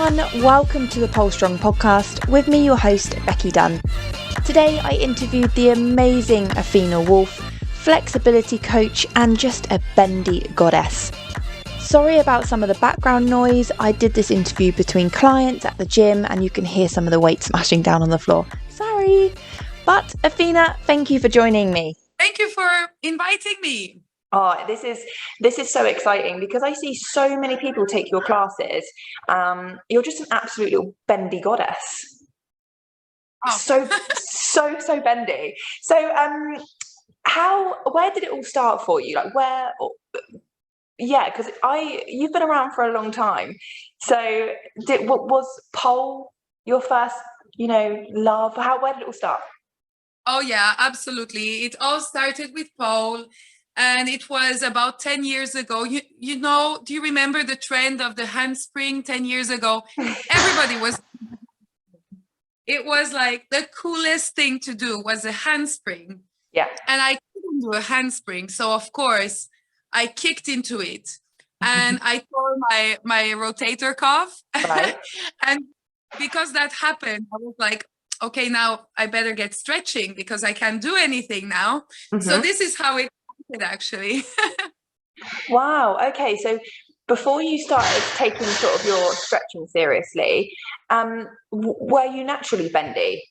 everyone, welcome to the Pole Strong podcast with me, your host, Beccie Dunn. Today I interviewed the amazing Athena Wolf, flexibility coach and just a bendy goddess. Sorry about some of the background noise. I did this interview between clients at the gym and you can hear some of the weight smashing down on the floor. Sorry. But Athena, thank you for joining me. Thank you for inviting me. Oh, this is so exciting because I see so many people take your classes. You're just an absolute little bendy goddess. Oh. So bendy. So where did it all start for you? Like because you've been around for a long time. So was pole your first, love? Where did it all start? Oh yeah, absolutely. It all started with pole. And it was about 10 years ago. Do you remember the trend of the handspring 10 years ago? Everybody was, it was like the coolest thing to do was a handspring. Yeah. And I couldn't do a handspring. So of course I kicked into it and I tore my rotator cuff. Right. And because that happened, I was like, okay, now I better get stretching because I can't do anything now. Mm-hmm. So this is how it actually. Wow. Okay. So before you started taking sort of your stretching seriously, were you naturally bendy?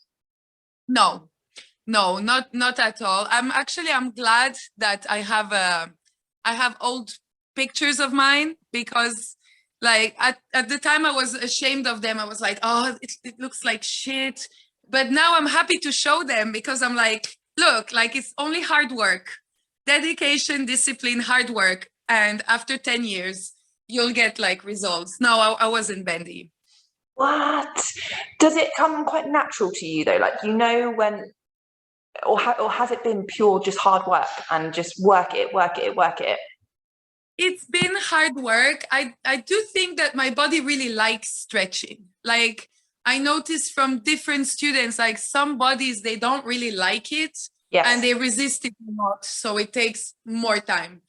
No, not at all. I'm glad that I have old pictures of mine because like at the time I was ashamed of them. I was like, oh, it looks like shit. But now I'm happy to show them because I'm like, look, like it's only hard work. Dedication, discipline, hard work. And after 10 years, you'll get like results. No, I wasn't bendy. What? Does it come quite natural to you though? Like, when, or has it been pure just hard work and just work it? It's been hard work. I do think that my body really likes stretching. Like I noticed from different students, like some bodies, they don't really like it. Yes. And they resist it a lot, so it takes more time.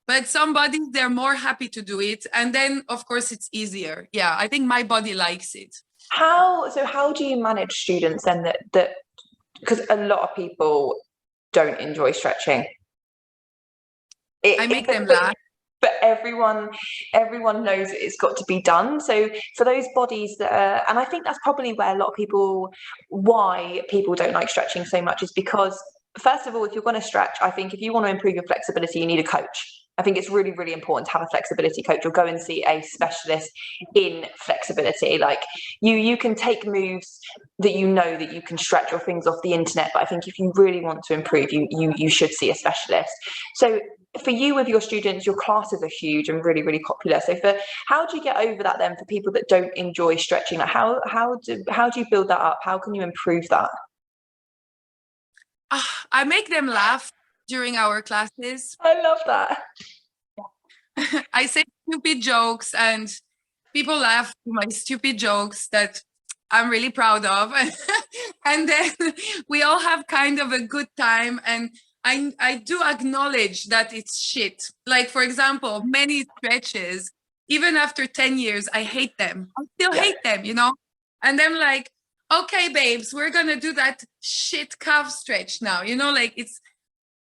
But some bodies, they're more happy to do it. And then, of course, it's easier. Yeah, I think my body likes it. How do you manage students then that because a lot of people don't enjoy stretching? I make them laugh. But everyone knows it's got to be done. So for those bodies that are, and I think that's probably why people don't like stretching so much is because, first of all, if you're going to stretch, I think if you want to improve your flexibility, you need a coach. I think it's really, really important to have a flexibility coach or go and see a specialist in flexibility. Like you can take moves that that you can stretch or things off the internet. But I think if you really want to improve, you should see a specialist. So for you with your students, your classes are huge and really, really popular. So how do you get over that then for people that don't enjoy stretching? Like how do you build that up? How can you improve that? I make them laugh during our classes. I love that. I say stupid jokes and people laugh at my stupid jokes that I'm really proud of. And then we all have kind of a good time. And I do acknowledge that it's shit. Like, for example, many stretches, even after 10 years, I hate them. I still hate them, And I'm like, okay, babes, we're going to do that shit calf stretch now.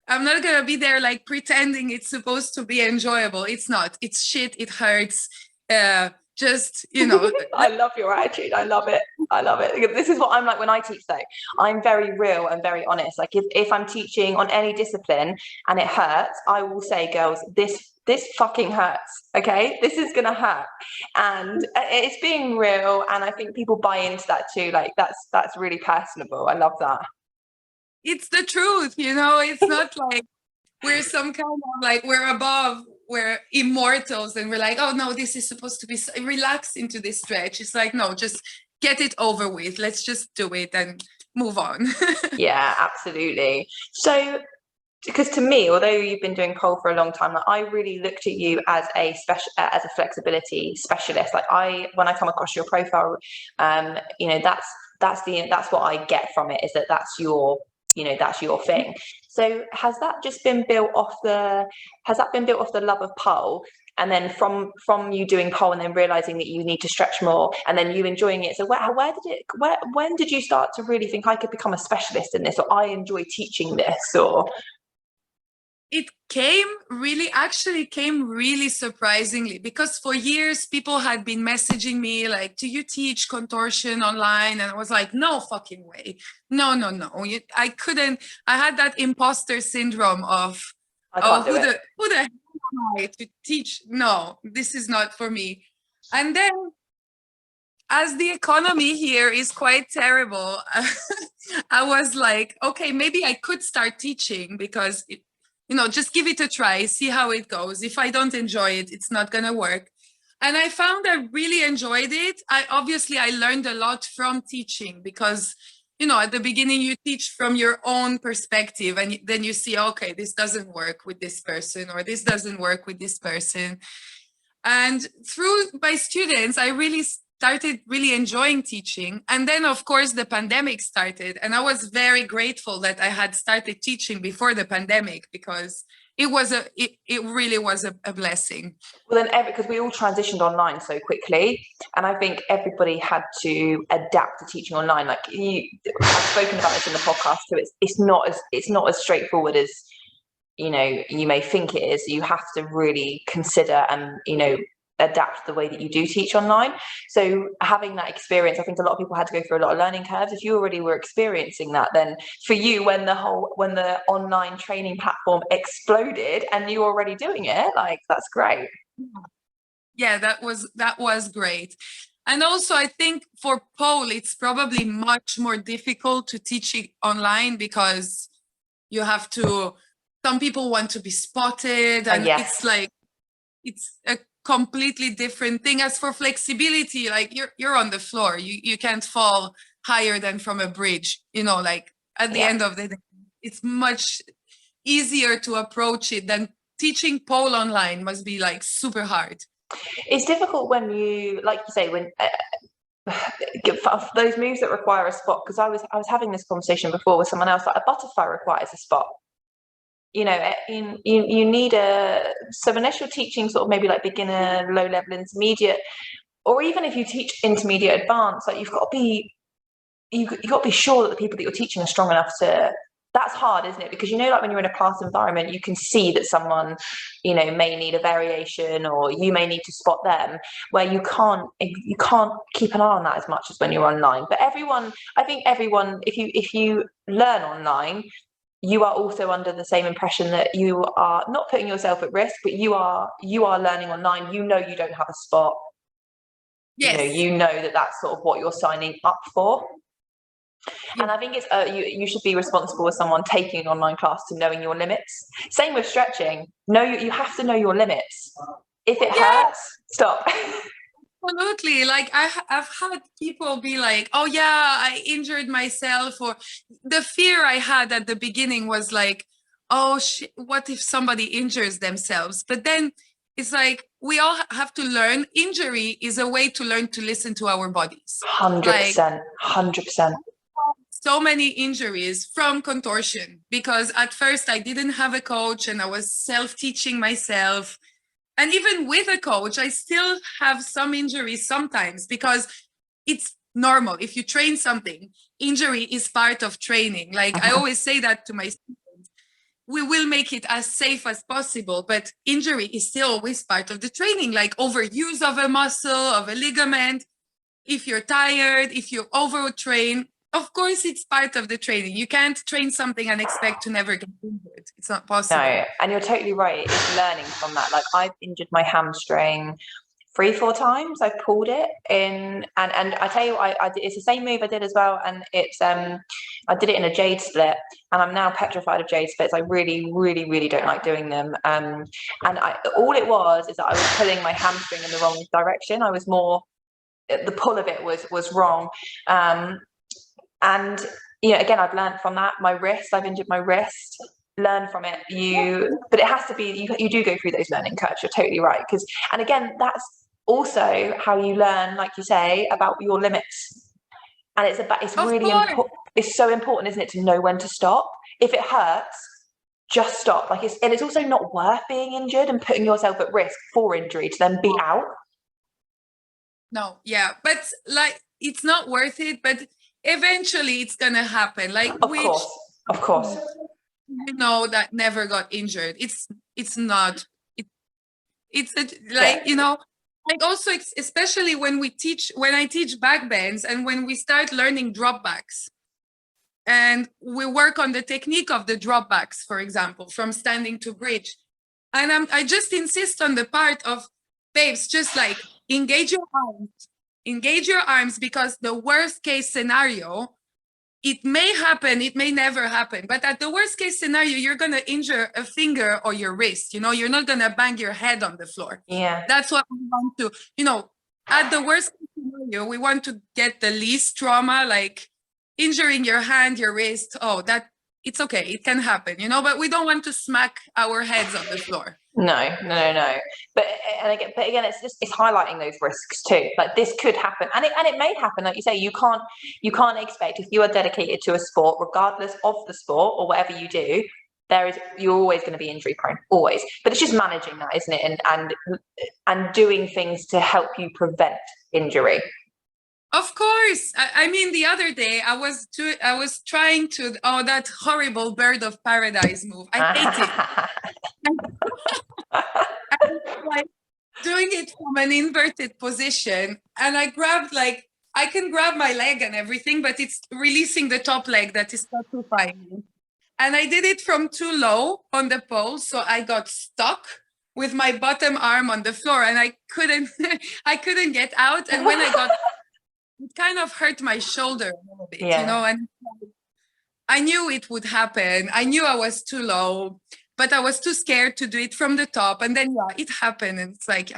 I'm not going to be there like pretending it's supposed to be enjoyable. It's not. It's shit. It hurts. I love your attitude. I love it. This is what I'm like when I teach though. I'm very real and very honest. Like if I'm teaching on any discipline and it hurts, I will say, girls, this fucking hurts. Okay. This is going to hurt. And it's being real. And I think people buy into that too. Like that's really personable. I love that. It's the truth. It's not like we're some kind of like we're above. We're immortals and we're like, oh no, this is supposed to be relax into this stretch. It's like, no, just get it over with. Let's just do it and move on. Yeah, absolutely. So, because to me, although you've been doing pole for a long time, like, I really looked at you as a flexibility specialist. Like when I come across your profile, that's what I get from it is that's your thing. So has that been built off the love of pole? and then from you doing pole and then realizing that you need to stretch more, and then you enjoying it. So when did you start to really think I could become a specialist in this, or I enjoy teaching this? Or it actually came really surprisingly, because for years people had been messaging me like, do you teach contortion online? And I was like, no fucking way. No. I couldn't. I had that imposter syndrome of, who the hell am I to teach? No, this is not for me. And then, as the economy here is quite terrible, I was like, okay, maybe I could start teaching, because just give it a try, see how it goes. If I don't enjoy it, it's not going to work. And I found I really enjoyed it. I learned a lot from teaching, because, at the beginning you teach from your own perspective, and then you see, okay, this doesn't work with this person, or this doesn't work with this person. And through my students, I really started really enjoying teaching. And then, of course, the pandemic started, and I was very grateful that I had started teaching before the pandemic, because it really was a blessing. Well, then, because we all transitioned online so quickly, and I think everybody had to adapt to teaching online. Like I've spoken about this in the podcast, so it's not as straightforward as you may think it is. You have to really consider and adapt the way that you do teach online. So having that experience, I think a lot of people had to go through a lot of learning curves. If you already were experiencing that, then for you, when the online training platform exploded and you were already doing it, like, that's great. Yeah, that was great. And also, I think for pole, it's probably much more difficult to teach it online, because you have to, some people want to be spotted, and yes. it's a completely different thing. As for flexibility, like you're on the floor, you can't fall higher than from a bridge, like at the end of the day, it's much easier to approach it than teaching pole online. Must be like super hard. It's difficult when you, like you say, when those moves that require a spot, because I was having this conversation before with someone else, like a butterfly requires a spot. You need so unless you're teaching sort of maybe like beginner, low level, intermediate, or even if you teach intermediate, advanced, like you've got to be sure that the people that you're teaching are strong enough to. That's hard, isn't it? Because like when you're in a class environment, you can see that someone may need a variation, or you may need to spot them, where you can't keep an eye on that as much as when you're online. But I think everyone, if you learn online, you are also under the same impression that you are not putting yourself at risk, but you are learning online. You don't have a spot. Yes. You know that that's sort of what you're signing up for. Yeah. And I think it's you should be responsible as someone taking an online class to knowing your limits. Same with stretching. You have to know your limits. If it hurts, stop. Absolutely. Like I've had people be like, oh yeah, I injured myself, or the fear I had at the beginning was like, oh shit, what if somebody injures themselves? But then it's like, we all have to learn. Injury is a way to learn to listen to our bodies. 100%, 100%. So many injuries from contortion, because at first I didn't have a coach and I was self-teaching myself. And even with a coach, I still have some injuries sometimes, because it's normal. If you train something, injury is part of training. Like I always say that to my students, we will make it as safe as possible, but injury is still always part of the training, like overuse of a muscle, of a ligament. If you're tired, if you overtrain, of course, it's part of the training. You can't train something and expect to never get injured. It's not possible. No, and you're totally right. It's learning from that. Like I've injured my hamstring 3-4 times. I've pulled it in, and I tell you, it's the same move I did as well. And it's I did it in a jade split, and I'm now petrified of jade splits. I really, really, really don't like doing them. And all it was is that I was pulling my hamstring in the wrong direction. I was more, the pull of it was wrong. And again, I've learned from that. I've injured my wrist. Learn from it. But it has to be, you do go through those learning curves. You're totally right. And again, that's also how you learn, like you say, about your limits. And it's really important. It's so important, isn't it, to know when to stop. If it hurts, just stop. Like it's also not worth being injured and putting yourself at risk for injury to then be out. No, yeah, but like it's not worth it, but eventually it's gonna happen. Like Of course. You know, that never got injured. It's not it's like, you know, like also especially when I teach back bends and when we start learning drop backs and we work on the technique of the drop backs, for example, from standing to bridge. And I just insist on the part of, babes, just like engage your arms, because the worst case scenario, it may happen, it may never happen, but at the worst case scenario, you're going to injure a finger or your wrist. You know, you're not going to bang your head on the floor. Yeah. That's what we want to, you know, at the worst case scenario, we want to get the least trauma, like injuring your hand, your wrist. Oh, that it's okay. It can happen, you know, but we don't want to smack our heads on the floor. No. But again, it's highlighting those risks too. Like this could happen, and it may happen. Like you say, you can't expect, if you are dedicated to a sport, regardless of the sport or whatever you do, you're always going to be injury prone, always. But it's just managing that, isn't it? And doing things to help you prevent injury. Of course. I mean, the other day I was trying to, that horrible bird of paradise move. I hate it. I was like doing it from an inverted position, and I grabbed, like, I can grab my leg and everything, but it's releasing the top leg that is petrifying me. And I did it from too low on the pole, so I got stuck with my bottom arm on the floor, and I couldn't get out. And when I got it kind of hurt my shoulder a little bit, you know, and I knew it would happen. I knew I was too low, but I was too scared to do it from the top. And then, it happened. And it's like,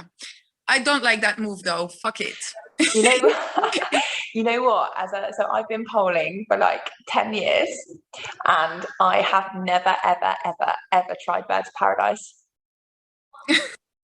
I don't like that move though. Fuck it. You know what? So I've been polling for like 10 years, and I have never, ever tried Birds of Paradise.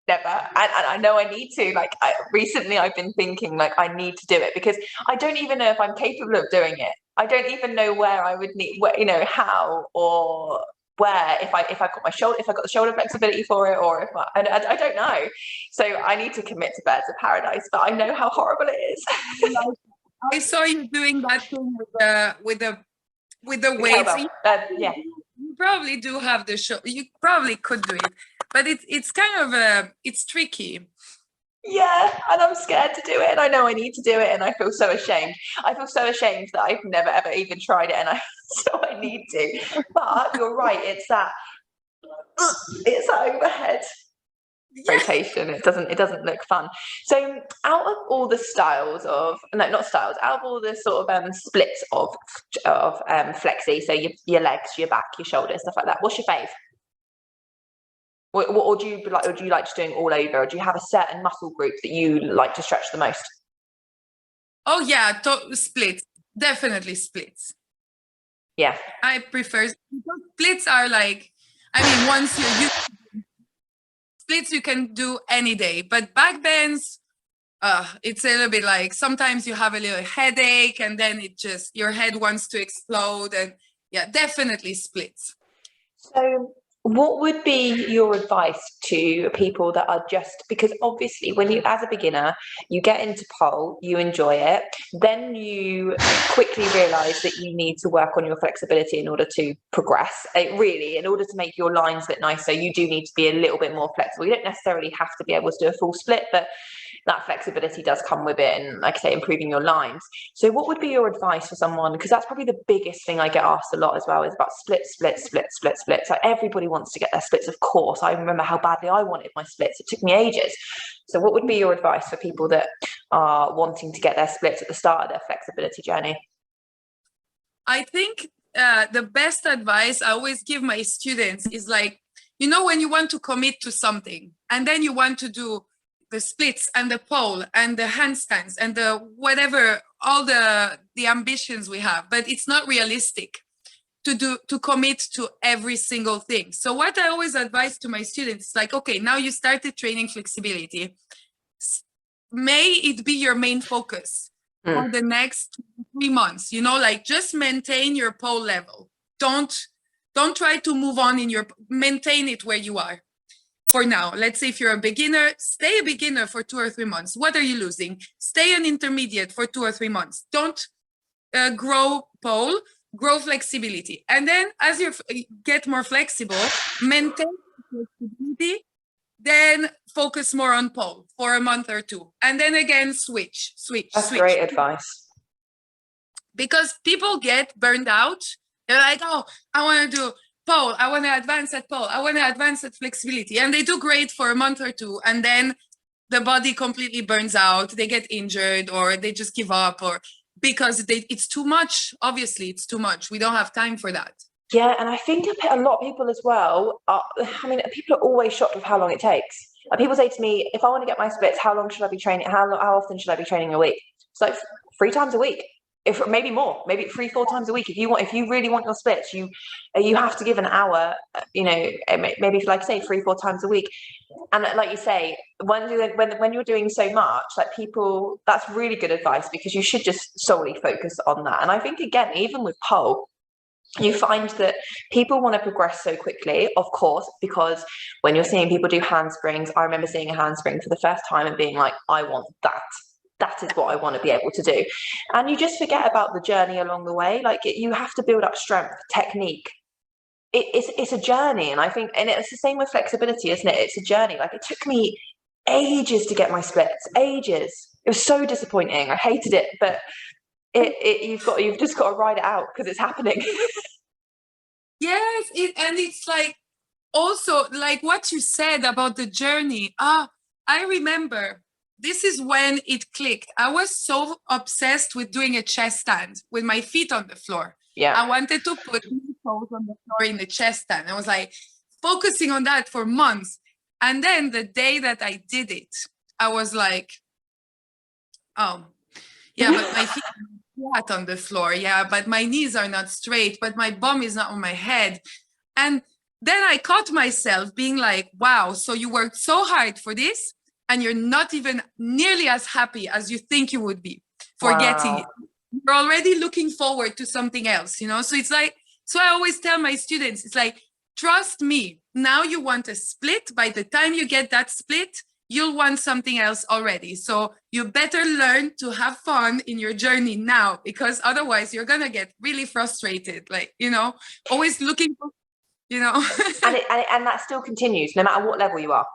Never. And I know I need to. Like, recently I've been thinking, like, I need to do it, because I don't even know if I'm capable of doing it. I don't even know where I would need, how or where, if I got the shoulder flexibility for it, or if I don't know. So I need to commit to Birds of Paradise, but I know how horrible it is. I saw you doing that thing with the weights. You probably do have the show. You probably could do it, but it's kind of it's tricky. Yeah, and I'm scared to do it, and I know I need to do it, and I feel so ashamed. I feel so ashamed that I've never ever even tried it, and so I need to. But you're right, it's that overhead rotation. It doesn't look fun. So out of all the out of all the sort of splits of flexi, so your legs, your back, your shoulders, stuff like that, what's your fave? Or do you like just doing all over, or do you have a certain muscle group that you like to stretch the most? Oh yeah, splits, definitely splits. Yeah, I prefer splits. Are like, I mean, once you're used to splits, you can do any day, but back bends, it's a little bit like, sometimes you have a little headache, and then your head wants to explode, and definitely splits. So what would be your advice to people that are just, because obviously when you, as a beginner, you get into pole, you enjoy it, then you quickly realize that you need to work on your flexibility in order to progress. In order to make your lines look nicer, you do need to be a little bit more flexible. You don't necessarily have to be able to do a full split, but that flexibility does come with it, and like I say, improving your lines. So what would be your advice for someone, because that's probably the biggest thing I get asked a lot as well, is about splits. Like, everybody wants to get their splits, of course. I remember how badly I wanted my splits. It took me ages. So what would be your advice for people that are wanting to get their splits at the start of their flexibility journey? I think the best advice I always give my students is, like, when you want to commit to something, and then you want to do the splits and the pole and the handstands and the whatever, all the ambitions we have, but it's not realistic to commit to every single thing. So what I always advise to my students is, like, okay, now you started training flexibility. May it be your main focus for the next 3 months, like, just maintain your pole level. Don't Don't try to move on maintain it where you are for now. Let's say if you're a beginner, stay a beginner for 2 or 3 months. What are you losing? Stay an intermediate for 2 or 3 months. Don't grow pole, grow flexibility. And then as you get more flexible, maintain flexibility, then focus more on pole for a month or 2. And then again, switch. That's great advice. Because people get burned out. They're like, oh, I want to do pole. I want to advance at pole. I want to advance at flexibility. And they do great for a month or 2. And then the body completely burns out. They get injured or they just give up or because it's too much. Obviously, it's too much. We don't have time for that. Yeah, and I think a lot of people as well, people are always shocked with how long it takes. Like people say to me, if I want to get my splits, how long should I be training? How often should I be training a week? It's like 3 times a week. If maybe more, maybe 3-4 times a week. If you really want your splits, you have to give an hour, maybe like say 3-4 times a week. And like you say, when you're doing so much, like people, that's really good advice because you should just solely focus on that. And I think again, even with pole, you find that people want to progress so quickly, of course, because when you're seeing people do handsprings, I remember seeing a handspring for the first time and being like, I want that. That is what I want to be able to do. And you just forget about the journey along the way. Like you have to build up strength, technique. It's a journey. And I think, and it's the same with flexibility, isn't it? It's a journey. Like it took me ages to get my splits, ages. It was so disappointing. I hated it, but you've just got to ride it out because it's happening. Yes. And it's like, also like what you said about the journey. I remember. This is when it clicked. I was so obsessed with doing a chest stand with my feet on the floor. Yeah. I wanted to put my toes on the floor in the chest stand. I was like focusing on that for months. And then the day that I did it, I was like, oh, yeah, but my feet are flat on the floor. Yeah, but my knees are not straight, but my bum is not on my head. And then I caught myself being like, wow, so you worked so hard for this? And you're not even nearly as happy as you think you would be for getting it. You're already looking forward to something else, So it's like, so I always tell my students, it's like, trust me, now you want a split. By the time you get that split, you'll want something else already. So you better learn to have fun in your journey now, because otherwise you're going to get really frustrated. Like, always looking for, and that still continues no matter what level you are.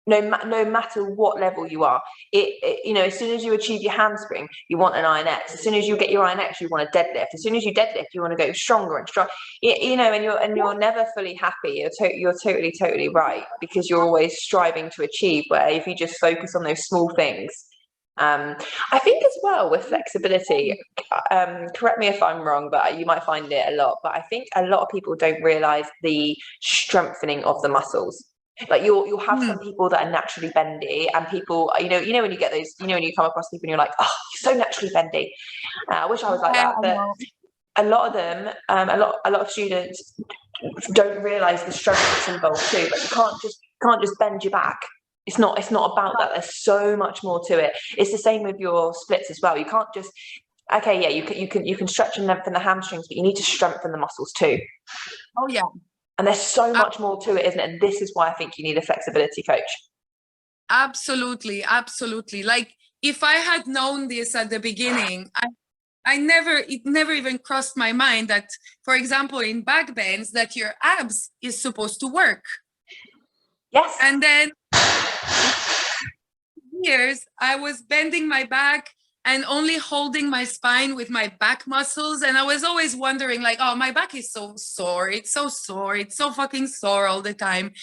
No matter what level you are, as soon as you achieve your handspring, you want an INX. As soon as you get your INX, you want a deadlift. As soon as you deadlift, you want to go stronger and stronger. And you're never fully happy. You're totally right, because you're always striving to achieve. Where if you just focus on those small things, I think as well with flexibility. Correct me if I'm wrong, but you might find it a lot. But I think a lot of people don't realize the strengthening of the muscles. Like you'll have some people that are naturally bendy, and people, when you get those, when you come across people and you're like, oh, you're so naturally bendy. I wish I was like that, but a lot of them, a lot of students don't realize the strength that's involved too. Like you can't just bend your back. It's not about that. There's so much more to it. It's the same with your splits as well. You can't just, okay, yeah, you can stretch and lengthen the hamstrings, but you need to strengthen the muscles too. Oh yeah. And there's so much more to it, isn't it? And this is why I think you need a flexibility coach. Absolutely. Like if I had known this at the beginning, it never even crossed my mind that, for example, in back bends, that your abs is supposed to work. Yes. And then years I was bending my back and only holding my spine with my back muscles. And I was always wondering like, oh, my back is so sore. It's so sore. It's so fucking sore all the time.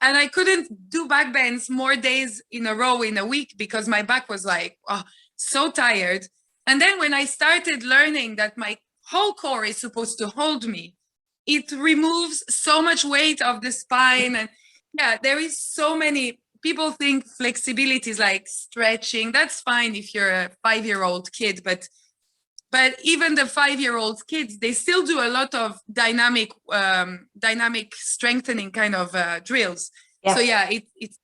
And I couldn't do back bends more days in a row in a week because my back was like, oh, so tired. And then when I started learning that my whole core is supposed to hold me, it removes so much weight of the spine. And yeah, there is so many. People think flexibility is like stretching. That's fine if you're a 5-year-old kid, but even the 5-year-old kids, they still do a lot of dynamic strengthening kind of drills. Yeah. So yeah, it's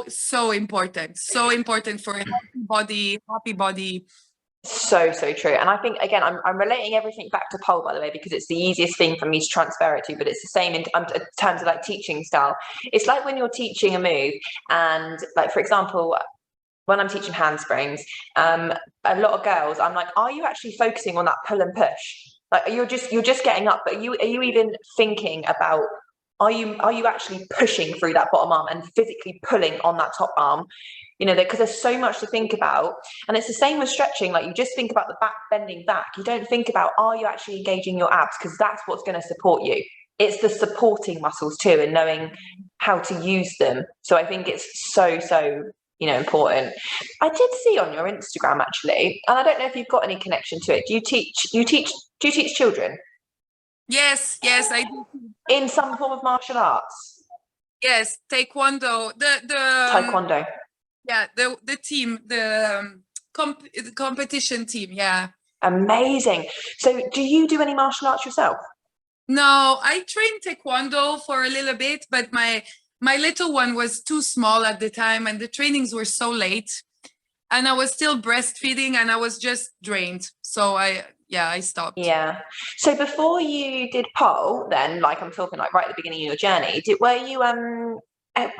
so important for a happy body, So true. And I think, again, I'm relating everything back to pole, by the way, because it's the easiest thing for me to transfer it to, but it's the same in terms of like teaching style. It's like when you're teaching a move, and like, for example, when I'm teaching handsprings, a lot of girls, I'm like, are you actually focusing on that pull and push? Like, you're just getting up, but are you even thinking about, are you actually pushing through that bottom arm and physically pulling on that top arm? You know, because there's so much to think about. And it's the same with stretching. Like, you just think about the back bending back. You don't think about, are you actually engaging your abs? Because that's what's going to support you. It's the supporting muscles too, and knowing how to use them. So I think it's so important. I did see on your Instagram, actually, and I don't know if you've got any connection to it. Do you teach children? Yes, I do. In some form of martial arts? Yes, taekwondo. Taekwondo. Yeah, the team, the competition team. Yeah. Amazing. So do you do any martial arts yourself? No, I trained taekwondo for a little bit, but my little one was too small at the time, and the trainings were so late, and I was still breastfeeding, and I was just drained. So I stopped. Yeah. So before you did pole, then, like, I'm talking like right at the beginning of your journey,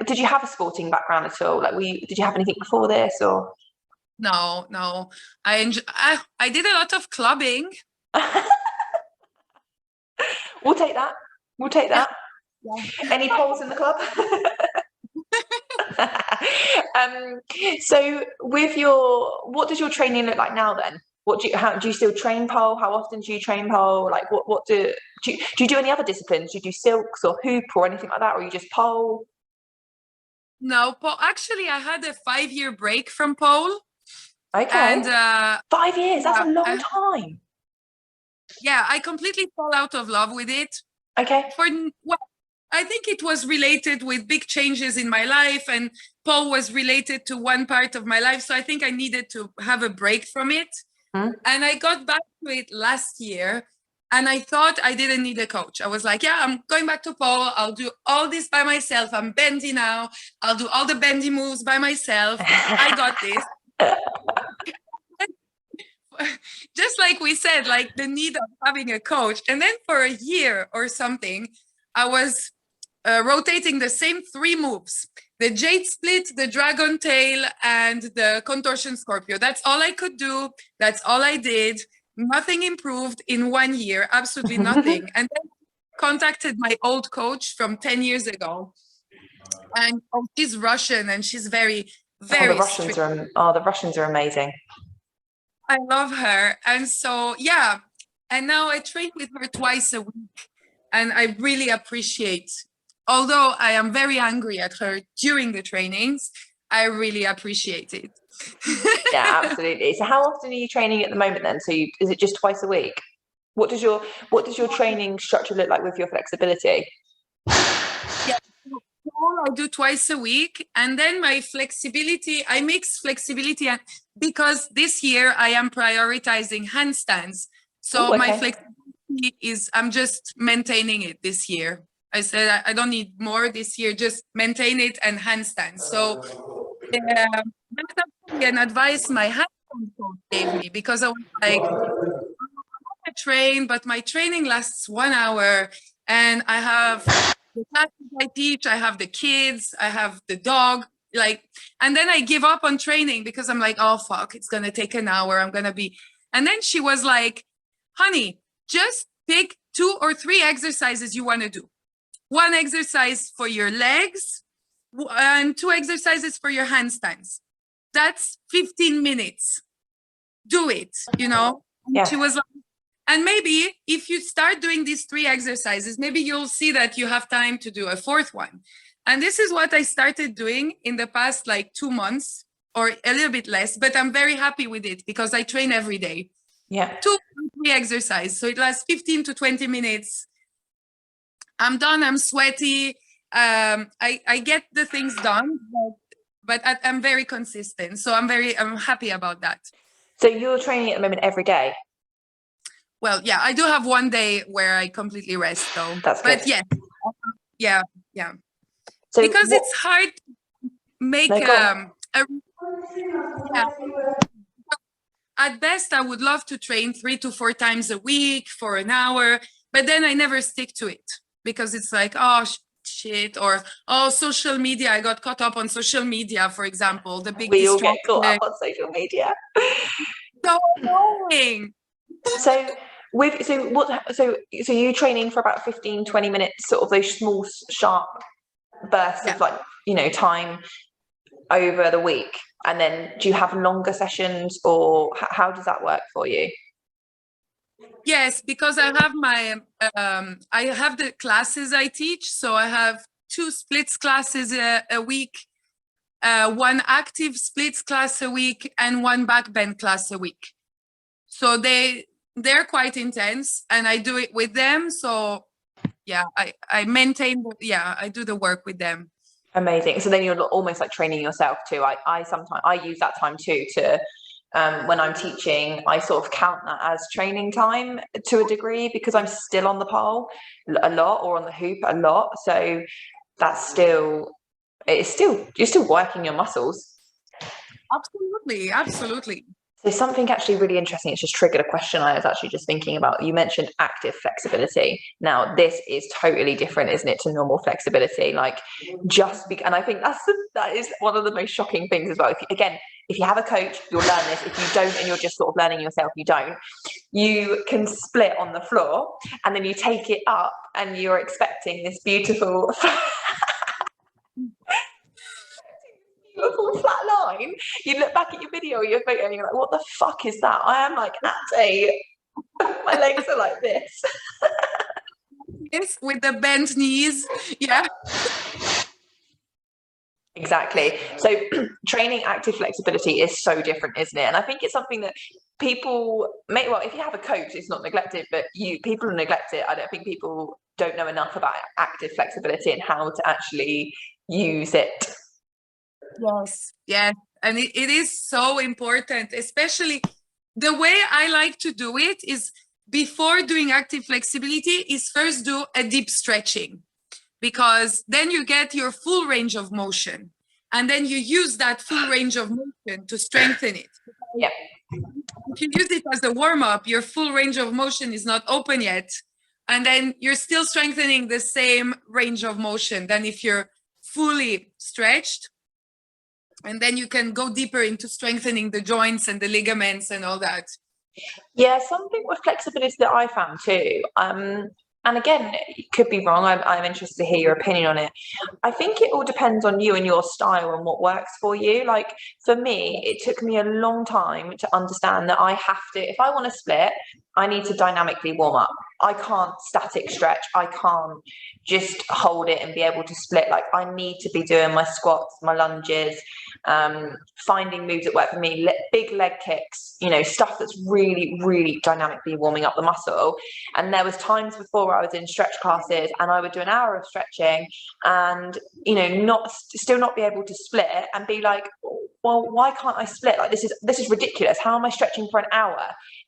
did you have a sporting background at all? Like, did you have anything before this, or? No. I did a lot of clubbing. We'll take that. Yeah. Any poles in the club? So what does your training look like now then? Do you still train pole? How often do you train pole? Like, do you do any other disciplines? Do you do silks or hoop or anything like that, or you just pole? No, pole. Actually, I had a 5-year break from pole. Okay. And 5 years, that's a long time. Yeah, I completely fell out of love with it. Okay. I think it was related with big changes in my life, and pole was related to one part of my life. So I think I needed to have a break from it. And I got back to it last year, and I thought I didn't need a coach. I was like, yeah, I'm going back to pole. I'll do all this by myself. I'm bendy now. I'll do all the bendy moves by myself. I got this. Just like we said, like the need of having a coach. And then for a year or something, I was rotating the same 3 moves: the jade split, the dragon tail, and the contortion scorpio. That's all I could do. That's all I did. Nothing improved in 1 year, absolutely nothing. And then contacted my old coach from 10 years ago. And she's Russian, and she's very the Russians are amazing. I love her. And so, yeah. And now I train with her twice a week. And I really appreciate, although I am very angry at her during the trainings, I really appreciate it. Yeah, absolutely. So how often are you training at the moment then? So is it just twice a week? What does your training structure look like with your flexibility? Yeah. I'll do twice a week, and then my flexibility, I mix flexibility, and because this year I am prioritizing handstands. So my flexibility is, I'm just maintaining it this year. I said I don't need more this year, just maintain it and handstands. So that's actually an advice my handstand coach gave me, because I was like, I train, but my training lasts 1 hour, and I have the classes I teach, I have the kids, I have the dog, and then I give up on training because I'm like, oh fuck, it's gonna take an hour, and then she was like, honey, just pick 2 or 3 exercises you want to do. 1 exercise for your legs and 2 exercises for your handstands. That's 15 minutes. Do it, Yeah. She was like, and maybe if you start doing these 3 exercises, maybe you'll see that you have time to do a 4th one. And this is what I started doing in the past 2 months, or a little bit less, but I'm very happy with it because I train every day. Yeah. 2 or 3 exercises. So it lasts 15 to 20 minutes. I'm done. I'm sweaty. I get the things done, but I'm very consistent. So I'm happy about that. So you're training at the moment every day? Well, yeah, I do have 1 day where I completely rest, though. That's good. But yeah. So because it's hard to make at best, I would love to train 3 to 4 times a week for an hour, but then I never stick to it because it's like, oh, shit, or, oh, social media. I got caught up on social media, for example, the big We all get distraction. caught up on social media. So annoying. So you training for about 15, 20 minutes, sort of those small, sharp bursts of like, you know, time over the week, and then do you have longer sessions, or how does that work for you? Yes, because I have my I have the classes I teach, so I have 2 splits classes a week, 1 active splits class a week, and 1 backbend class a week. So they're quite intense, and I do it with them. So yeah, I maintain. Yeah, I do the work with them. Amazing. So then you're almost like training yourself too. I sometimes use that time too to when I'm teaching, I sort of count that as training time to a degree, because I'm still on the pole a lot, or on the hoop a lot. So that's you're still working your muscles. Absolutely. So something actually really interesting, it's just triggered a question I was actually just thinking about. You mentioned active flexibility. Now, this is totally different, isn't it, to normal flexibility? Like, and I think that is one of the most shocking things as well. If you have a coach, you'll learn this. If you don't, and you're just sort of learning yourself, you don't. You can split on the floor, and then you take it up, and you're expecting this beautiful flat line. You look back at your video or your photo and you're like, what the fuck is that? I am like my legs are like this. Yes, with the bent knees. Yeah. Exactly. So training active flexibility is so different, isn't it? And I think it's something that people if you have a coach, it's not neglected, but people neglect it. I don't think people don't know enough about active flexibility and how to actually use it. Yes. And it is so important, especially the way I like to do it is before doing active flexibility is first do a deep stretching, because then you get your full range of motion, and then you use that full range of motion to strengthen it. Yeah. If you use it as a warm-up, your full range of motion is not open yet, and then you're still strengthening the same range of motion than if you're fully stretched. And then you can go deeper into strengthening the joints and the ligaments and all that. Yeah, something with flexibility that I found too. And again, it could be wrong. I'm interested to hear your opinion on it. I think it all depends on you and your style and what works for you. Like for me, it took me a long time to understand that I have to, if I want to split, I need to dynamically warm up. I can't static stretch. I can't just hold it and be able to split. Like I need to be doing my squats, my lunges, finding moves that work for me, big leg kicks, stuff that's really, really dynamically warming up the muscle. And there was times before where I was in stretch classes and I would do an hour of stretching and, still not be able to split and be like, well, why can't I split? Like this is ridiculous. How am I stretching for an hour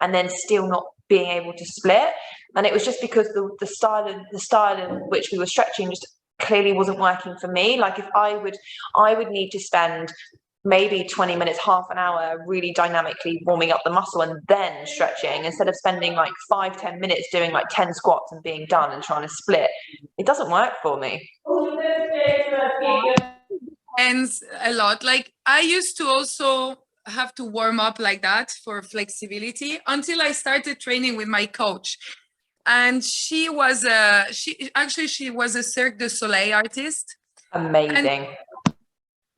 and then still not being able to split? And it was just because the style in which we were stretching just clearly wasn't working for me. Like if I would need to spend maybe 20 minutes, half an hour really dynamically warming up the muscle and then stretching, instead of spending like 5-10 minutes doing like 10 squats and being done and trying to split. It doesn't work for me. And a lot. Like I used to also have to warm up like that for flexibility until I started training with my coach. And she was a Cirque du Soleil artist. Amazing. And,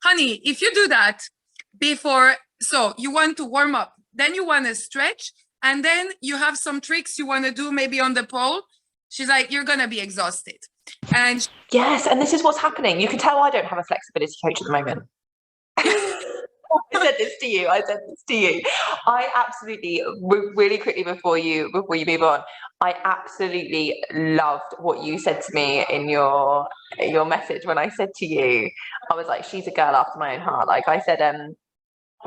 honey, if you do that before, so you want to warm up, then you want to stretch, and then you have some tricks you want to do maybe on the pole. She's like, you're going to be exhausted. And yes, and this is what's happening. You can tell I don't have a flexibility coach at the moment. I said this to you. I absolutely, really quickly before you move on, I absolutely loved what you said to me in your message when I said to you, I was like, she's a girl after my own heart. Like I said,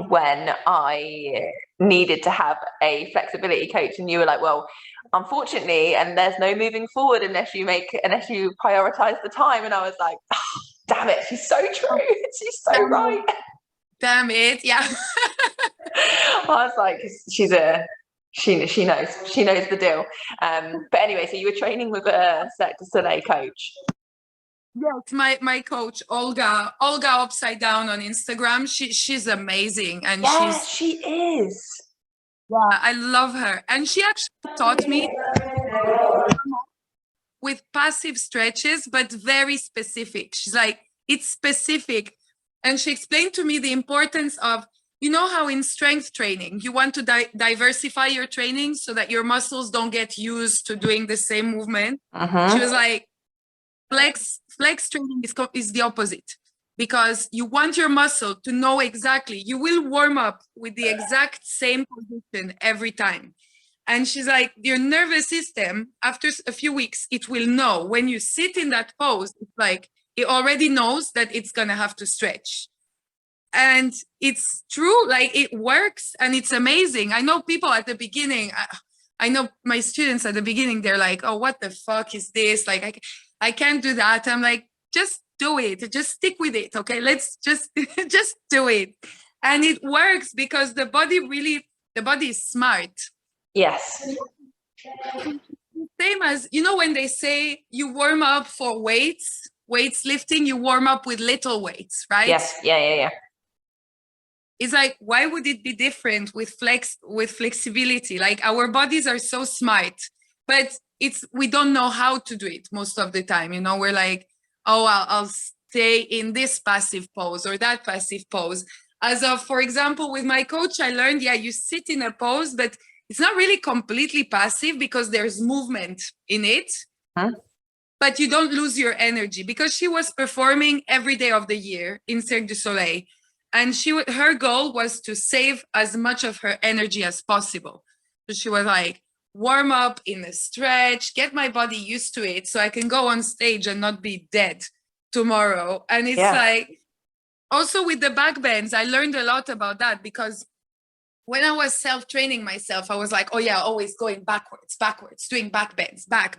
when I needed to have a flexibility coach, and you were like, well, unfortunately, and there's no moving forward unless you prioritize the time. And I was like, oh, damn it, she's so true. She's so right. Damn it, yeah. I was like, she knows the deal. But anyway, so you were training with a Cirque du Soleil coach. Yes, my coach Olga Upside Down on Instagram. She's amazing, and She is. yeah, I love her, and she actually taught me with passive stretches, but very specific. She's like, it's specific, and she explained to me the importance of, you know how in strength training you want to diversify your training so that your muscles don't get used to doing the same movement. She was like, flex training is the opposite, because you want your muscle to know exactly, you will warm up with the exact same position every time. And she's like, your nervous system, after a few weeks, it will know when you sit in that pose, it's like it already knows that it's gonna have to stretch. And it's true, like it works, and it's amazing. I know people at the beginning, I know my students at the beginning, they're like, oh, what the fuck is this? Like, I can't do that. I'm like, just do it. Just stick with it. Okay, let's just do it. And it works because the body is smart. Yes. Same as, you know, when they say you warm up for weights lifting, you warm up with little weights, right? Yes. Yeah. It's like, why would it be different with flexibility? Like, our bodies are so smart, but we don't know how to do it most of the time. You know, we're like, oh, I'll stay in this passive pose or that passive pose. As of, for example, with my coach, I learned, you sit in a pose, but it's not really completely passive because there's movement in it. But you don't lose your energy, because she was performing every day of the year in Cirque du Soleil. And her goal was to save as much of her energy as possible. So she was like, warm up in a stretch, get my body used to it so I can go on stage and not be dead tomorrow. And it's like, also with the back bends, I learned a lot about that, because when I was self-training myself, I was like, oh yeah, always going backwards, doing back bends, back.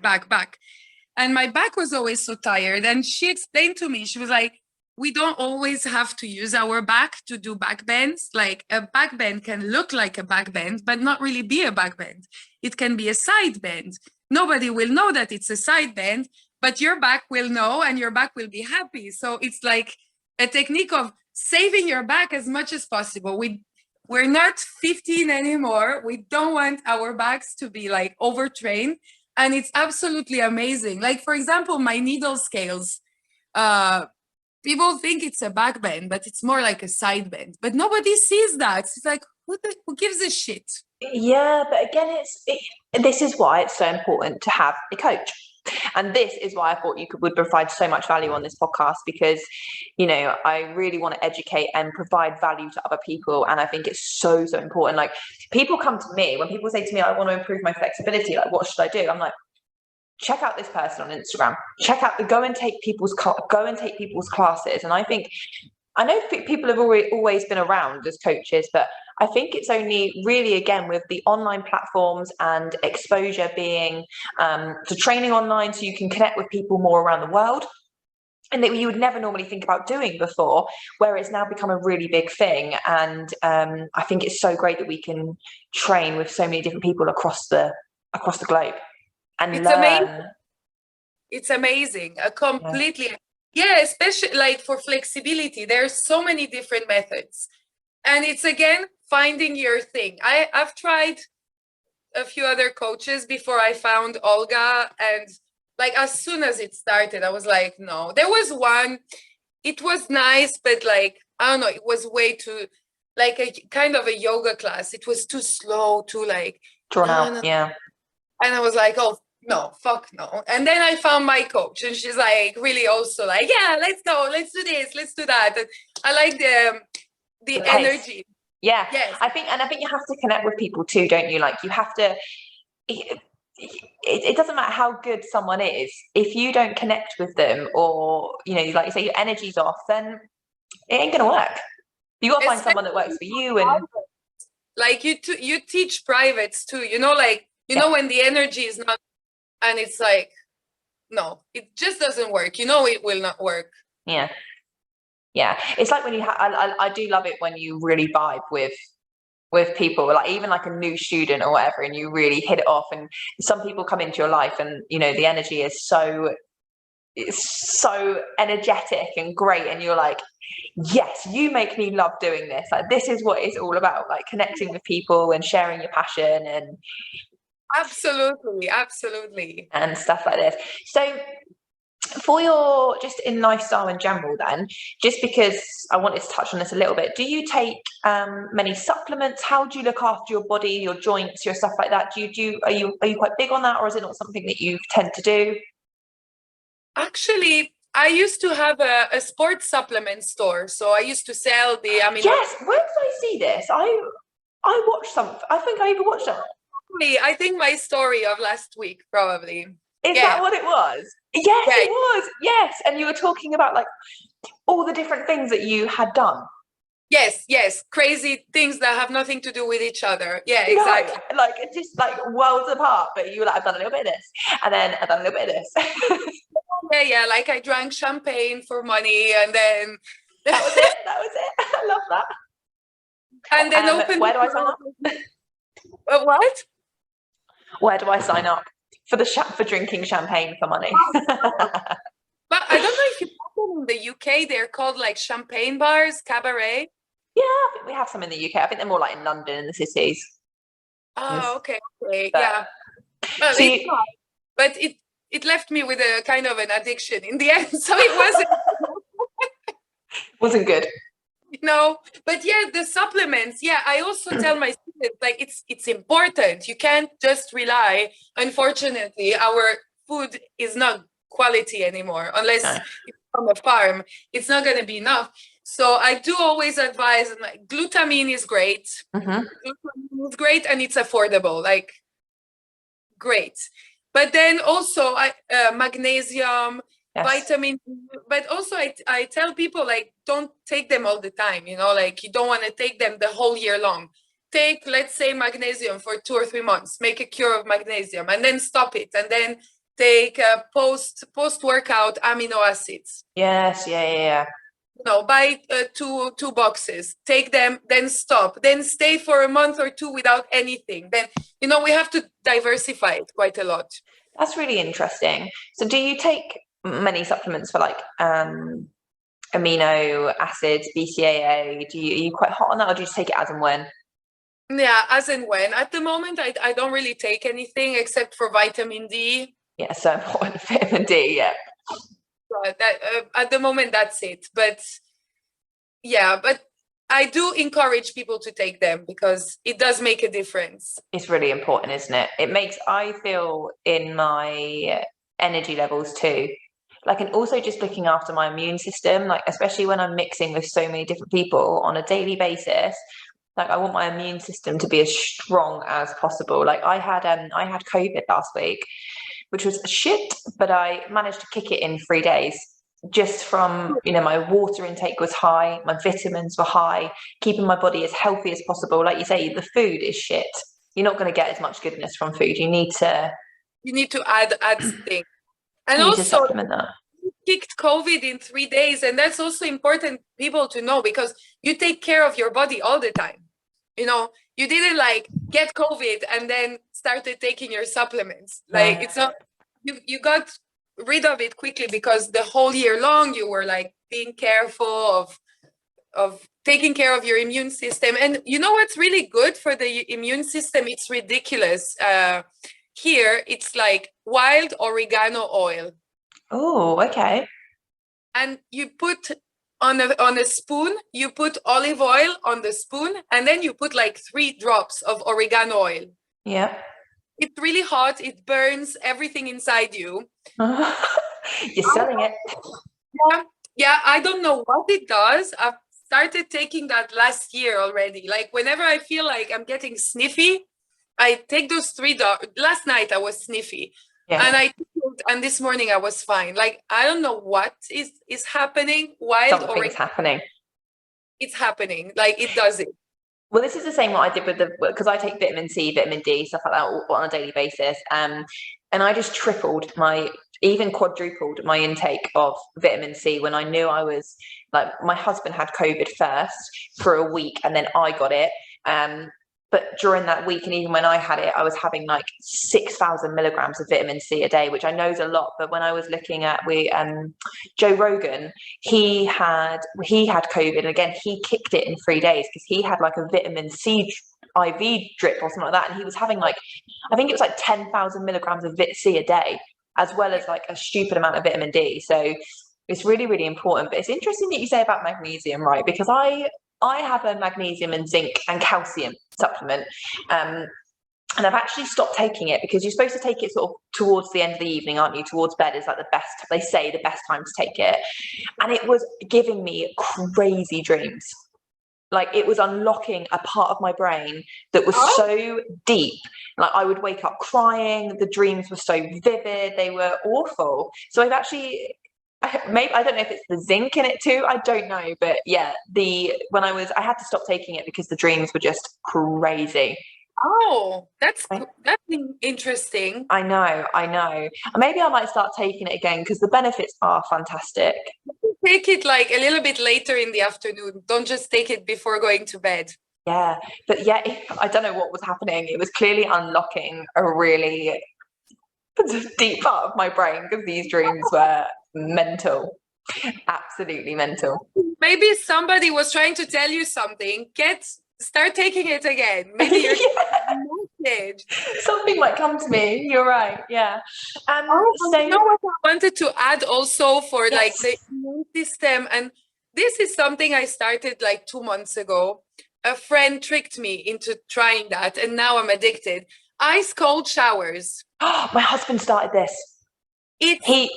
And my back was always so tired. And she explained to me, she was like, we don't always have to use our back to do back bends. Like, a back bend can look like a back bend, but not really be a back bend. It can be a side bend. Nobody will know that it's a side bend, but your back will know and your back will be happy. So it's like a technique of saving your back as much as possible. We're not 15 anymore. We don't want our backs to be like overtrained. And it's absolutely amazing. Like, for example, my needle scales, people think it's a back bend, but it's more like a side bend. But nobody sees that. It's like, who gives a shit? Yeah, but again, this is why it's so important to have a coach. And this is why I thought you would provide so much value on this podcast, because, you know, I really want to educate and provide value to other people. And I think it's so important. Like, people come to me, when people say to me, I want to improve my flexibility, like, what should I do? I'm like, check out this person on Instagram, go and take people's classes. And I know people have always been around as coaches, but I think it's only really, again, with the online platforms and exposure being to training online, so you can connect with people more around the world, and that you would never normally think about doing before, where it's now become a really big thing. And I think it's so great that we can train with so many different people across the globe and it's learn. Amazing. It's amazing. Completely. Yeah, especially like for flexibility, there's so many different methods. And it's, again, finding your thing. I've tried a few other coaches before I found Olga, and like, as soon as it started, I was like, no. There was one, it was nice, but like, I don't know, it was way too, like, a kind of a yoga class. It was too slow, too like drawn out. Yeah. And I was like, oh no, fuck no. And then I found my coach, and she's like, really also like, yeah, let's go, let's do this, let's do that. And I like the energy. Yeah. Yes. I think you have to connect with people too, don't you? Like, you have to, it doesn't matter how good someone is, if you don't connect with them, or, you know, like you say, your energy's off, then it ain't gonna work. You gotta find someone that works for you. And like, you teach privates too, you know, like, you know, when the energy is not, and it's like, no, it just doesn't work, you know, it will not work. Yeah, it's like when you I do love it when you really vibe with with people, like even like a new student or whatever, and you really hit it off, and some people come into your life and you know the energy is so, it's so energetic and great, and you're like, yes, you make me love doing this, like this is what it's all about, like connecting with people and sharing your passion and Absolutely. and stuff like this. So for your, just in lifestyle in general then, just because I wanted to touch on this a little bit, do you take many supplements? How do you look after your body, your joints, your stuff like that? Are you quite big on that, or is it not something that you tend to do? Actually, I used to have a sports supplement store, so I used to sell the Yes, where did I see this? I watched some, I think I even watched it. I think my story of last week, probably. Is that what it was? Yes, Yeah. it was. Yes, and you were talking about like all the different things that you had done. Yes, crazy things that have nothing to do with each other. Yeah, exactly. No, like just like worlds apart, but you were like, I've done a little bit of this, and then I've done a little bit of this. Yeah, like I drank champagne for money, and then that was it. I love that. And then where do I sign up? What? Where do I sign up for drinking champagne for money? But I don't know if you have them in the UK. They're called like champagne bars, cabaret. Yeah, I think we have some in the UK. I think they're more like in London, in the cities. Oh, okay. But, yeah. Well, so but it left me with a kind of an addiction in the end, so it wasn't good. No, but yeah, the supplements. Yeah, I also tell my students like it's important. You can't just rely. Unfortunately, our food is not quality anymore unless it's from a farm. It's not going to be enough. So I do always advise. Like, glutamine is great. Glutamine is great, and it's affordable. Like great. But then also magnesium. Yes. Vitamin, but also I tell people like don't take them all the time, you know, like you don't want to take them the whole year long. Take, let's say, magnesium for 2 or 3 months, make a cure of magnesium, and then stop it, and then take post workout amino acids. Yes, yeah. No, buy two boxes, take them, then stop, then stay for a month or 2 without anything. Then, you know, we have to diversify it quite a lot. That's really interesting. So do you take many supplements for like amino acids, BCAA? Are you quite hot on that, or do you just take it as and when? Yeah, as and when. At the moment, I don't really take anything except for vitamin D. Yeah, so important, vitamin D, yeah. But at the moment, that's it. But yeah, but I do encourage people to take them because it does make a difference. It's really important, isn't it? It makes, I feel, in my energy levels too, like, and also just looking after my immune system, like especially when I'm mixing with so many different people on a daily basis, like I want my immune system to be as strong as possible. Like I had COVID last week, which was shit, but I managed to kick it in 3 days, just from, you know, my water intake was high, my vitamins were high, keeping my body as healthy as possible. Like you say, the food is shit, you're not going to get as much goodness from food. You need to add things. And also supplement that. You kicked COVID in 3 days, and that's also important people to know, because you take care of your body all the time. You know, you didn't like get COVID and then started taking your supplements. Like it's not, you got rid of it quickly because the whole year long you were like being careful of taking care of your immune system. And you know what's really good for the immune system? It's ridiculous. Here it's like wild oregano oil. Oh, okay. And you put on a spoon, you put olive oil on the spoon, and then you put like 3 drops of oregano oil. Yeah. It's really hot. It burns everything inside you. You're selling it. Yeah, I don't know what it does. I've started taking that last year already. Like whenever I feel like I'm getting sniffy, I take those 3 drops. Last night I was sniffy. Yeah. And this morning I was fine. Like, I don't know what is happening. Something's happening. It's happening. Like, it does it. Well, this is the same what I did with because I take vitamin C, vitamin D, stuff like that on a daily basis. And I just even quadrupled my intake of vitamin C when I knew I was, like, my husband had COVID first for a week and then I got it. but during that week, and even when I had it, I was having like 6,000 milligrams of vitamin C a day, which I know is a lot. But when I was looking at Joe Rogan, he had COVID, and again he kicked it in 3 days because he had like a vitamin C IV drip or something like that, and he was having like, I think it was like 10,000 milligrams of Vit C a day, as well as like a stupid amount of vitamin D. So it's really, really important. But it's interesting that you say about magnesium, right? Because I have a magnesium and zinc and calcium supplement. And I've actually stopped taking it because you're supposed to take it sort of towards the end of the evening, aren't you? Towards bed is like the best, they say the best time to take it. And it was giving me crazy dreams. Like it was unlocking a part of my brain that was so deep. Like I would wake up crying. The dreams were so vivid. They were awful. So I've actually, maybe, I don't know if it's the zinc in it too. I don't know. But yeah, I had to stop taking it because the dreams were just crazy. Oh, that's interesting. I know. Maybe I might start taking it again because the benefits are fantastic. Take it like a little bit later in the afternoon. Don't just take it before going to bed. Yeah, but yeah, I don't know what was happening. It was clearly unlocking a really deep part of my brain because these dreams were mental, absolutely mental. Maybe somebody was trying to tell you something. Start taking it again. Maybe you're message. Something might come to me. You're right. Yeah. So you know what I wanted to add also for yes. like the immune system, and this is something I started like 2 months ago. A friend tricked me into trying that, and now I'm addicted. Ice cold showers. My husband started this. It's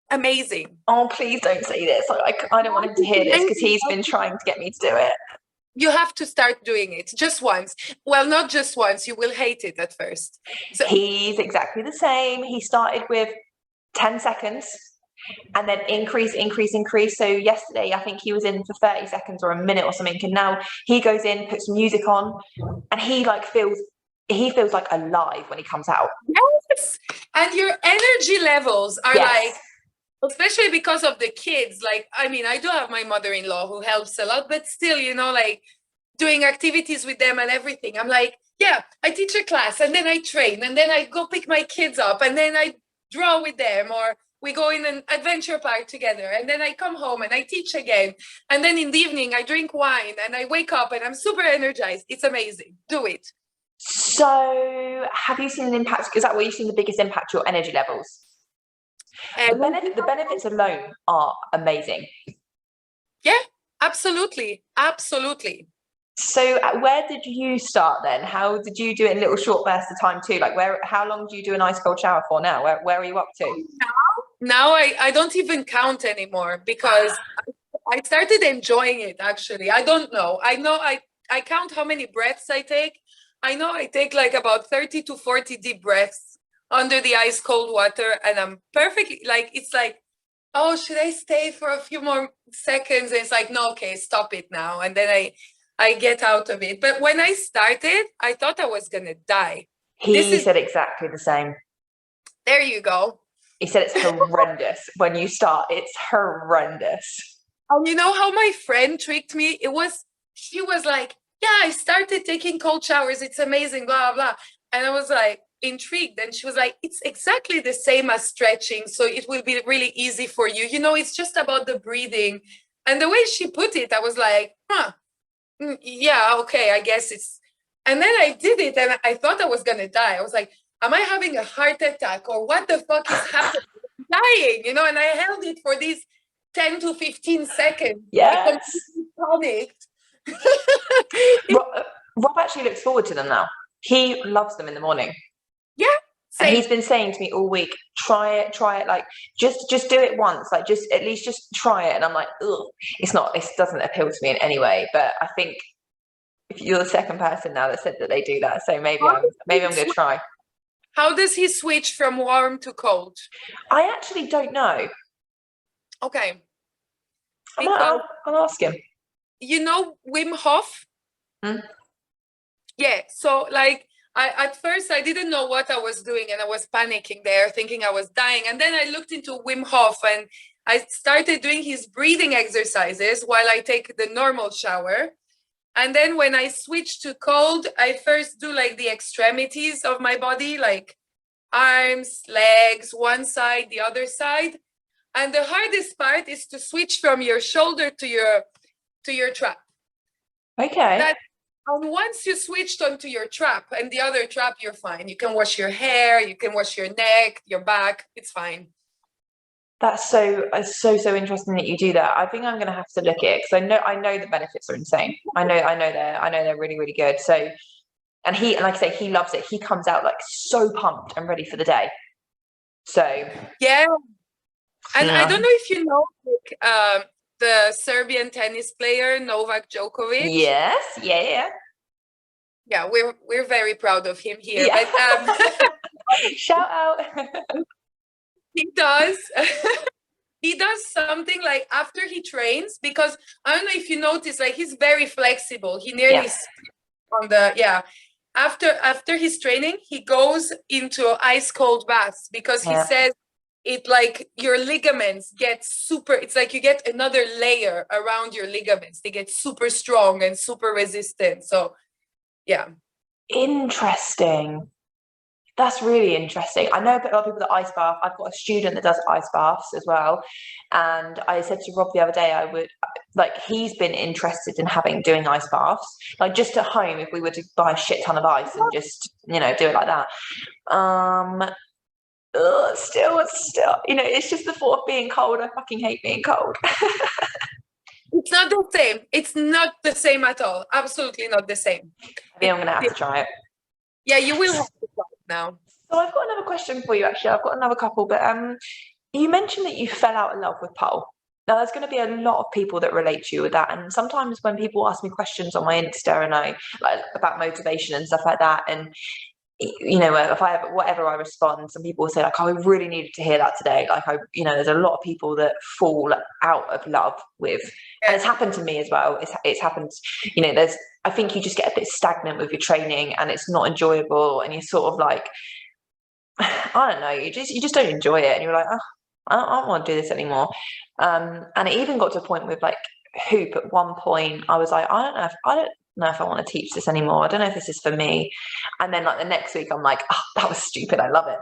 amazing. Oh, please don't say this. I don't want him to hear this because he's been trying to get me to do it. You have to start doing it just once. Well, not just once. You will hate it at first. So he's exactly the same. He started with 10 seconds and then increase. So yesterday, I think he was in for 30 seconds or a minute or something. And now he goes in, puts music on, and he feels like alive when he comes out. Yes. And your energy levels are like, especially because of the kids. Like, I mean, I do have my mother-in-law who helps a lot, but still, you know, like doing activities with them and everything. I'm like, yeah, I teach a class and then I train and then I go pick my kids up and then I draw with them, or we go in an adventure park together and then I come home and I teach again. And then in the evening, I drink wine and I wake up and I'm super energized. It's amazing. Do it. So have you seen an impact? Is that where you've seen the biggest impact, your energy levels? The benefits alone are amazing. Yeah, absolutely. So where did you start then? How did you do it in little short bursts of time too? Like how long do you do an ice cold shower for now? Where are you up to? Now I don't even count anymore because I started enjoying it actually. I don't know. I know I count how many breaths I take. I know I take like about 30 to 40 deep breaths under the ice cold water, and I'm perfectly like, it's like, oh, should I stay for a few more seconds? And it's like, no, okay, stop it now. And then I get out of it. But when I started, I thought I was gonna die. He said exactly the same. There you go. He said it's horrendous. When you start, it's horrendous. You know how my friend tricked me? She was like, yeah, I started taking cold showers. It's amazing, blah, blah. And I was like, intrigued, and she was like, it's exactly the same as stretching, so it will be really easy for you, you know, it's just about the breathing. And the way she put it, I was like, yeah, okay, I guess it's. And then I did it and I thought I was gonna die. I was like, am I having a heart attack or what the fuck is happening? I'm dying, you know. And I held it for these 10 to 15 seconds. Yes. Like, Rob actually looks forward to them now. He loves them in the morning. Yeah. And he's been saying to me all week, try it, like just do it once, like just at least just try it. And I'm like, ugh, it doesn't appeal to me in any way. But I think if you're the second person now that said that they do that, so maybe I'm going to try. How does he switch from warm to cold? I actually don't know. Okay. I'll ask him. You know Wim Hof? Yeah, so like at first I didn't know what I was doing and I was panicking there thinking I was dying, and then I looked into Wim Hof and I started doing his breathing exercises while I take the normal shower, And then when I switch to cold, I first do like the extremities of my body, like arms, legs, one side, the other side. And the hardest part is to switch from your shoulder to your trap. Okay. And once you switched onto your trap and the other trap, you're fine. You can wash your hair, you can wash your neck, your back. It's fine. That's so interesting that you do that. I think I'm going to have to look at it because I know the benefits are insane. I know they're really, really good. So, and like I say, he loves it. He comes out like so pumped and ready for the day. So yeah. And yeah. I don't know if you know the Serbian tennis player Novak Djokovic. Yes, yeah. Yeah, we're very proud of him here. Yeah. But shout out. He does. He does something like after he trains, because I don't know if you notice, like he's very flexible. He nearly on the after his training, he goes into ice cold baths because he says it like your ligaments get super, it's like you get another layer around your ligaments. They get super strong and super resistant. So yeah. Interesting. That's really interesting. I know a lot of people that ice bath. I've got a student that does ice baths as well. And I said to Rob the other day, I would like, he's been interested in doing ice baths, like just at home, if we were to buy a shit ton of ice and just, do it like that. Still, it's just the thought of being cold. I fucking hate being cold. It's not the same. It's not the same at all. Absolutely not the same. I think I'm going to have to try it. Yeah, you will have to try it now. So I've got another question for you, actually. I've got another couple, but you mentioned that you fell out in love with pole. Now, there's going to be a lot of people that relate to you with that. And sometimes when people ask me questions on my Insta and about motivation and stuff like that, and if I have whatever I respond, some people will say like, "Oh, I really needed to hear that today." Like, there's a lot of people that fall out of love with, and it's happened to me as well. It's happened. I think you just get a bit stagnant with your training, and it's not enjoyable, and you're sort of like, I don't know, you just don't enjoy it, and you're like, oh, I don't want to do this anymore. And it even got to a point with like hoop. At one point, I was like, I don't know if I want to teach this anymore. I don't know if this is for me. And then like the next week, I'm like, oh, that was stupid. I love it.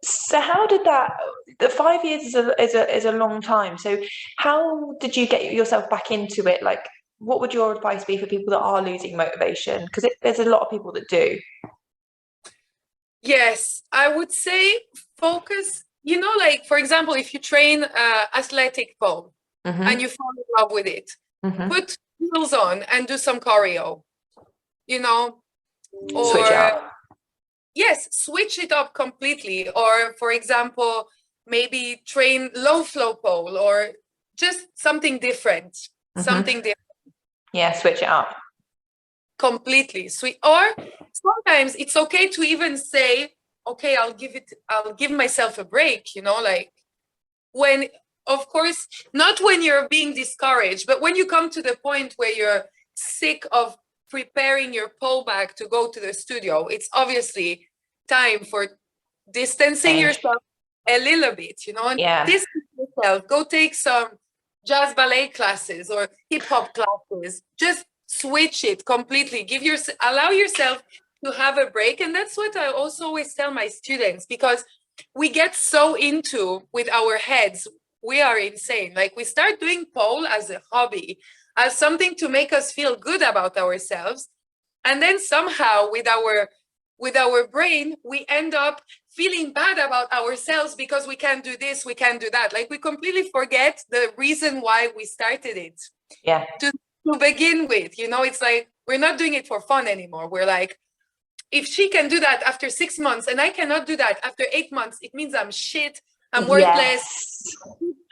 So how did that? The 5 years is a long time. So how did you get yourself back into it? Like, what would your advice be for people that are losing motivation? Because there's a lot of people that do. Yes, I would say focus, like, for example, if you train athletic pole and you fall in love with it, put heels on and do some choreo, or switch it up. Yes, switch it up completely. Or, for example, maybe train low flow pole or just something different, Yeah, switch it up. Completely sweet. Or sometimes it's okay to even say, okay, I'll give myself a break, like when, of course, not when you're being discouraged, but when you come to the point where you're sick of preparing your pole bag to go to the studio, it's obviously time for distancing yourself a little bit, and distance yourself. Go take some jazz ballet classes or hip hop classes. Just switch it completely. Allow yourself to have a break. And that's what I also always tell my students, because we get so into with our heads, we are insane. Like, we start doing pole as a hobby, as something to make us feel good about ourselves. And then somehow with our brain, we end up feeling bad about ourselves because we can't do this, we can't do that. Like, we completely forget the reason why we started it. Yeah. To begin with, it's like, we're not doing it for fun anymore. We're like, if she can do that after 6 months and I cannot do that after 8 months, it means I'm shit, I'm worthless. Yes.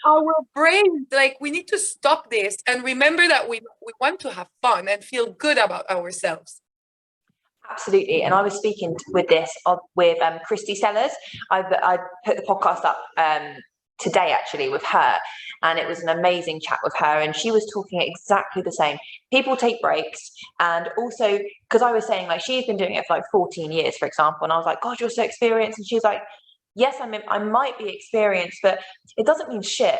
Our brain, like, we need to stop this and remember that we want to have fun and feel good about ourselves. Absolutely. And I was speaking with Christy Sellers. I put the podcast up today actually with her, and it was an amazing chat with her, and she was talking exactly the same. People take breaks, and also because I was saying, like, she's been doing it for like 14 years, for example, and I was like, God, you're so experienced. And she's like, yes, I might be experienced, but it doesn't mean shit.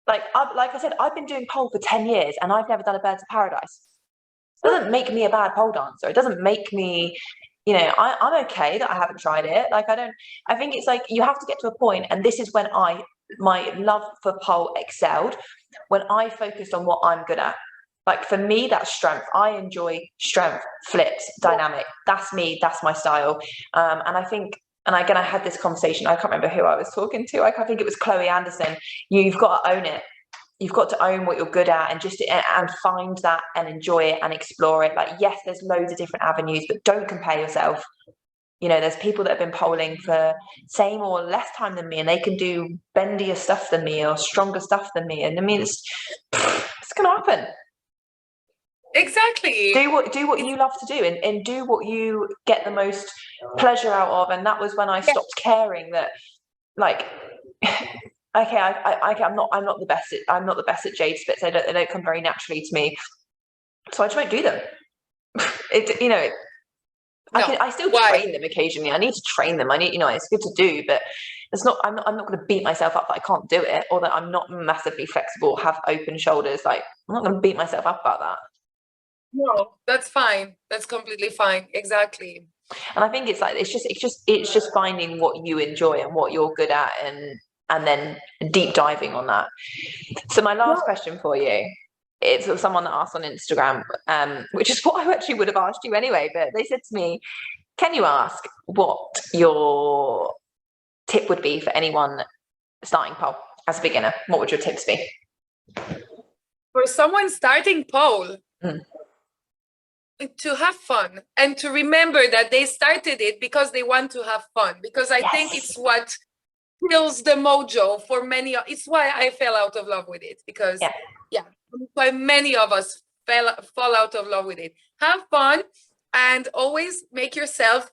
like I said, I've been doing pole for 10 years and I've never done a Birds of Paradise. It doesn't make me a bad pole dancer. It doesn't make me, I'm okay that I haven't tried it. Like, I think it's like you have to get to a point, and this is when my love for pole excelled, when I focused on what I'm good at. Like, for me, that's strength. I enjoy strength, flips, dynamic. That's me. That's my style. And I think, and again, I had this conversation. I can't remember who I was talking to. I think it was Chloe Anderson. You've got to own it. You've got to own what you're good at, and find that and enjoy it and explore it. Like, yes, there's loads of different avenues, but don't compare yourself. There's people that have been polling for same or less time than me, and they can do bendier stuff than me or stronger stuff than me. And I mean, it's going to happen. Exactly. Do what you love to do, and do what you get the most pleasure out of. And that was when I stopped caring that, like, okay, I'm not the best at jade splits. They don't come very naturally to me, so I just won't do them. I still train them occasionally. I need to train them. It's good to do, but it's not. I'm not going to beat myself up that I can't do it, or that I'm not massively flexible, have open shoulders. Like, I'm not going to beat myself up about that. No, that's fine. That's completely fine. Exactly. And I think it's like it's just finding what you enjoy and what you're good at, and then deep diving on that. So my last question for you, it's someone that asked on Instagram, which is what I actually would have asked you anyway, but they said to me, can you ask what your tip would be for anyone starting pole as a beginner? What would your tips be? For someone starting pole, to have fun, and to remember that they started it because they want to have fun, because I think it's what kills the mojo for many. It's why I fell out of love with it, because why many of us fall out of love with it. Have fun, and always make yourself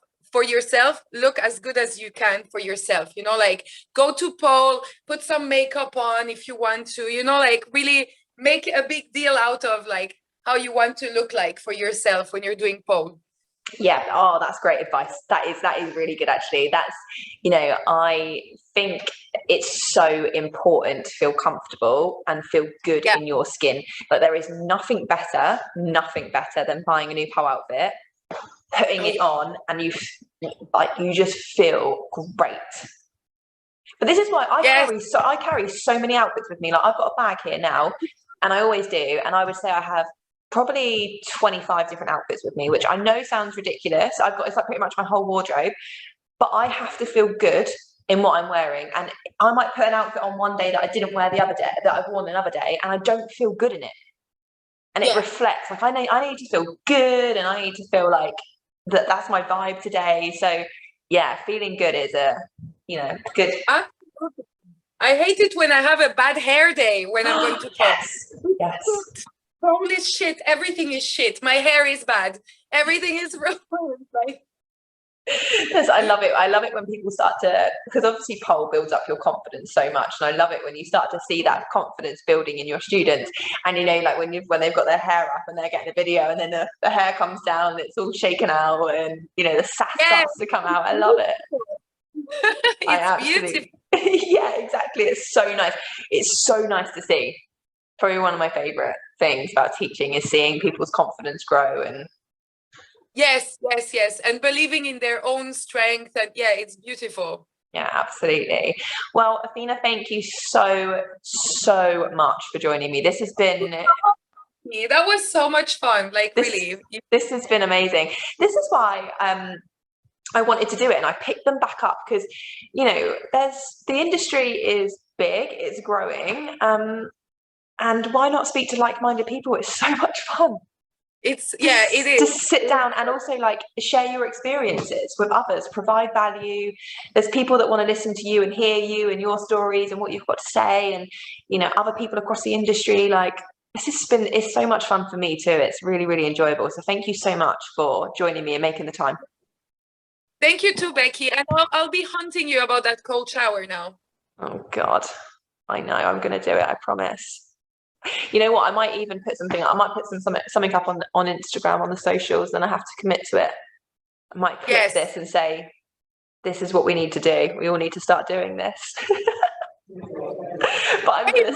look as good as you can for yourself. Like, go to pole, put some makeup on if you want to, like, really make a big deal out of like how you want to look like for yourself when you're doing pole. Yeah. Oh, that's great advice. That is really good, actually. That's, I think it's so important to feel comfortable and feel good in your skin. Like, there is nothing better than buying a new pole outfit, putting it on, and you just feel great. But this is why I carry so many outfits with me. Like, I've got a bag here now, and I always do. And I would say I have probably 25 different outfits with me, which I know sounds ridiculous. It's like pretty much my whole wardrobe, but I have to feel good in what I'm wearing. And I might put an outfit on one day that I didn't wear the other day, that I've worn another day, and I don't feel good in it. And it reflects, like, I need to feel good, and I need to feel like that's my vibe today. So yeah, feeling good is good. I hate it when I have a bad hair day when I'm going to pole. Yes. Holy shit, everything is shit. My hair is bad. Everything is ruined. Yes, I love it when people start to, because obviously pole builds up your confidence so much, and I love it when you start to see that confidence building in your students. And like when they've got their hair up and they're getting a video, and then the hair comes down and it's all shaken out, and the sass starts to come out. I love it. It's beautiful. Yeah, exactly. It's so nice. It's so nice to see. Probably one of my favorite things about teaching is seeing people's confidence grow. And yes, and believing in their own strength. And it's beautiful. Yeah, absolutely. Well, Athena, thank you so much for joining me. This has been that was so much fun. Like, really, this has been amazing. This is why I wanted to do it, and I picked them back up because the industry is big, it's growing, and why not speak to like-minded people? It's so much fun. It is. Just sit down and also like share your experiences with others, provide value. There's people that want to listen to you and hear you and your stories and what you've got to say, and other people across the industry. Like, it's so much fun for me too. It's really, really enjoyable. So thank you so much for joining me and making the time. Thank you too, Beccie. And I'll be hunting you about that cold shower now. Oh God, I know. I'm going to do it. I promise. You know what? I might even put something up on Instagram, on the socials, and I have to commit to it. I might clip this and say, this is what we need to do. We all need to start doing this. But I'm gonna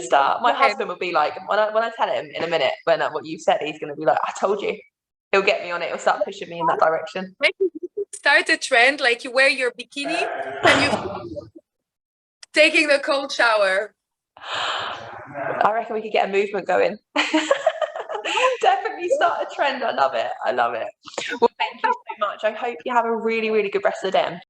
start. My husband will be like, when I tell him in a minute when what you said, he's gonna be like, I told you. He'll get me on it. He'll start pushing me in that direction. Maybe you start a trend like you wear your bikini and you taking the cold shower. I reckon we could get a movement going. Definitely start a trend. I love it. Well, thank you so much. I hope you have a really, really good rest of the day.